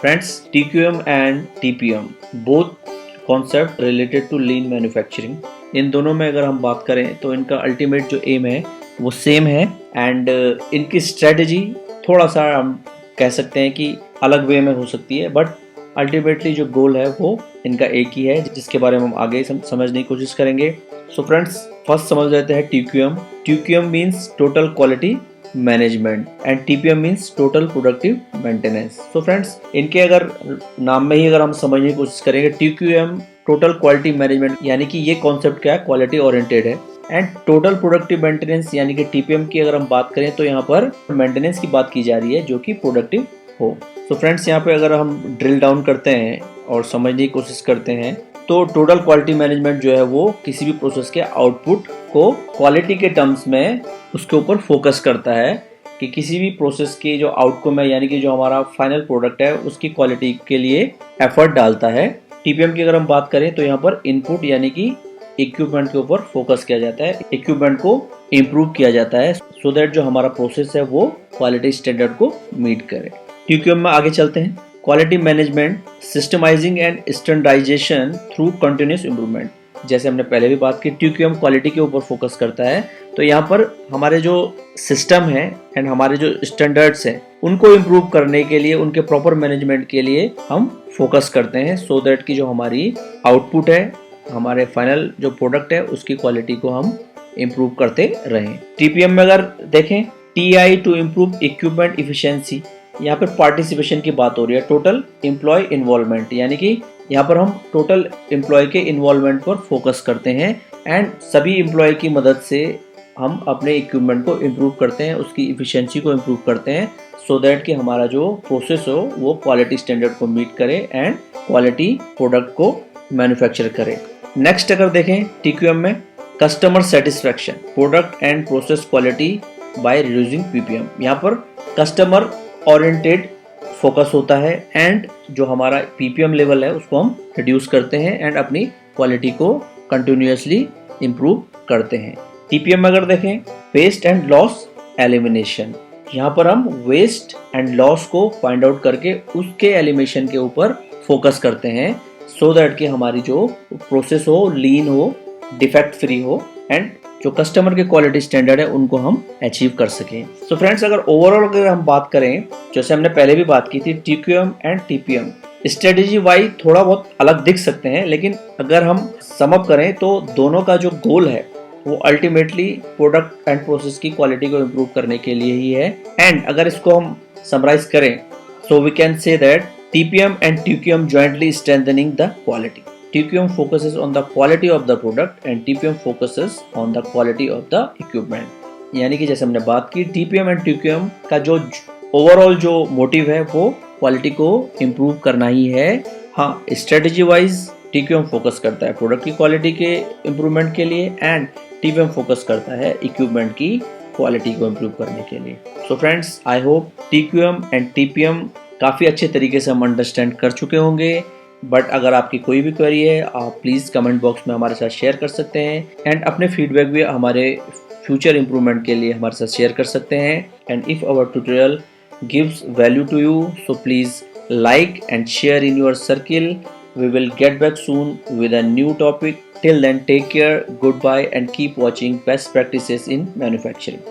Friends, TQM and TPM both concept related to lean manufacturing, इन दोनों में अगर हम बात करें तो इनका अल्टीमेट जो एम है वो सेम है एंड इनकी स्ट्रेटजी थोड़ा सा हम कह सकते हैं कि अलग वे में हो सकती है, बट अल्टीमेटली जो गोल है वो इनका एक ही है, जिसके बारे में हम आगे समझने की कोशिश करेंगे। सो फ्रेंड्स, फर्स्ट समझ लेते हैं TQM। TQM means total quality management and TPM means total productive maintenance. So friends, इनके अगर नाम में ही अगर हम समझने की कोशिश करेंगे, TQM टोटल क्वालिटी मैनेजमेंट, यानी कि ये कॉन्सेप्ट क्या है, क्वालिटी ओरिएंटेड है। एंड टोटल प्रोडक्टिव मेंटेनेंस यानी कि TPM की अगर हम बात करें तो यहाँ पर मेंटेनेंस की बात की जा रही है जो कि प्रोडक्टिव हो। तो फ्रेंड्स, यहाँ पे अगर हम ड्रिल डाउन करते हैं और समझने की कोशिश करते हैं तो टोटल क्वालिटी मैनेजमेंट जो है वो किसी भी प्रोसेस के आउटपुट को क्वालिटी के टर्म्स में उसके ऊपर फोकस करता है कि किसी भी प्रोसेस की जो आउटकम है, यानी कि जो हमारा फाइनल प्रोडक्ट है, उसकी क्वालिटी के लिए एफर्ट डालता है। TPM की अगर हम बात करें तो यहाँ पर इनपुट यानी कि इक्विपमेंट के ऊपर फोकस किया जाता है, इक्विपमेंट को इम्प्रूव किया जाता है सो दैट जो हमारा प्रोसेस है वो क्वालिटी स्टैंडर्ड को मीट करे। TQM में आगे चलते हैं। Quality management, systemizing and standardization through continuous improvement. जैसे हमने पहले भी बात की, TQM क्वालिटी के ऊपर फोकस करता है, तो यहाँ पर हमारे जो सिस्टम है एंड हमारे जो स्टैंडर्ड्स हैं उनको इम्प्रूव करने के लिए, उनके प्रॉपर मैनेजमेंट के लिए हम फोकस करते हैं सो दैट की जो हमारी आउटपुट है, हमारे फाइनल जो प्रोडक्ट है, उसकी क्वालिटी को हम इम्प्रूव करते रहें। TPM में अगर देखें, TI to improve equipment efficiency, यहाँ पर पार्टिसिपेशन की बात हो रही है, टोटल एम्प्लॉय इन्वॉल्वमेंट, यानी कि यहाँ पर हम टोटल एम्प्लॉय के इन्वॉल्वमेंट पर फोकस करते हैं एंड सभी एम्प्लॉय की मदद से हम अपने इक्विपमेंट को इम्प्रूव करते हैं, उसकी इफिशियंसी को इम्प्रूव करते हैं सो दैट कि हमारा जो प्रोसेस हो वो क्वालिटी स्टैंडर्ड को मीट करे एंड क्वालिटी प्रोडक्ट को मैन्युफैक्चर करे। नेक्स्ट अगर देखें TQM में, customer satisfaction, product and process quality by reducing PPM। यहाँ पर कस्टमर ओरिएंटेड फोकस होता है एंड जो हमारा PPM लेवल है उसको हम रिड्यूस करते हैं एंड अपनी क्वालिटी को कंटिन्यूअसली इम्प्रूव करते हैं। TPM में अगर देखें, वेस्ट एंड लॉस एलिमिनेशन, यहाँ पर हम वेस्ट एंड लॉस को फाइंड आउट करके उसके एलिमिनेशन के ऊपर फोकस करते हैं सो दैट कि हमारी जो प्रोसेस हो लीन हो, डिफेक्ट फ्री हो एंड जो कस्टमर के क्वालिटी स्टैंडर्ड है उनको हम अचीव कर सकें। सो फ्रेंड्स, अगर ओवरऑल अगर हम बात करें, जैसे हमने पहले भी बात की थी, TQM and TPM strategy wise थोड़ा बहुत अलग दिख सकते हैं, लेकिन अगर हम सम अप करें तो दोनों का जो गोल है वो अल्टीमेटली प्रोडक्ट एंड प्रोसेस की क्वालिटी को इम्प्रूव करने के लिए ही है। एंड अगर इसको हम समराइज करें, so we can say that TPM and TQM jointly strengthening the quality. TQM focuses on the quality of the product and TPM focuses on the quality of the equipment. यानी कि जैसे हमने बात की, TPM and TQM का जो overall जो motive है वो क्वालिटी को इम्प्रूव करना ही है। हाँ, स्ट्रेटेजी वाइज TQM फोकस करता है प्रोडक्ट की क्वालिटी के इम्प्रूवमेंट के लिए एंड TPM फोकस करता है इक्विपमेंट की क्वालिटी को इम्प्रूव करने के लिए। So friends, I hope TQM and TPM काफ़ी अच्छे तरीके से हम अंडरस्टैंड कर चुके होंगे, बट अगर आपकी कोई भी क्वेरी है आप प्लीज़ कमेंट बॉक्स में हमारे साथ शेयर कर सकते हैं एंड अपने फीडबैक भी हमारे फ्यूचर इम्प्रूवमेंट के लिए हमारे साथ शेयर कर सकते हैं। And if our tutorial gives value to you, so please like and share in your circle. We will get back soon with a new topic. Till then, take care, goodbye and keep watching best practices in manufacturing.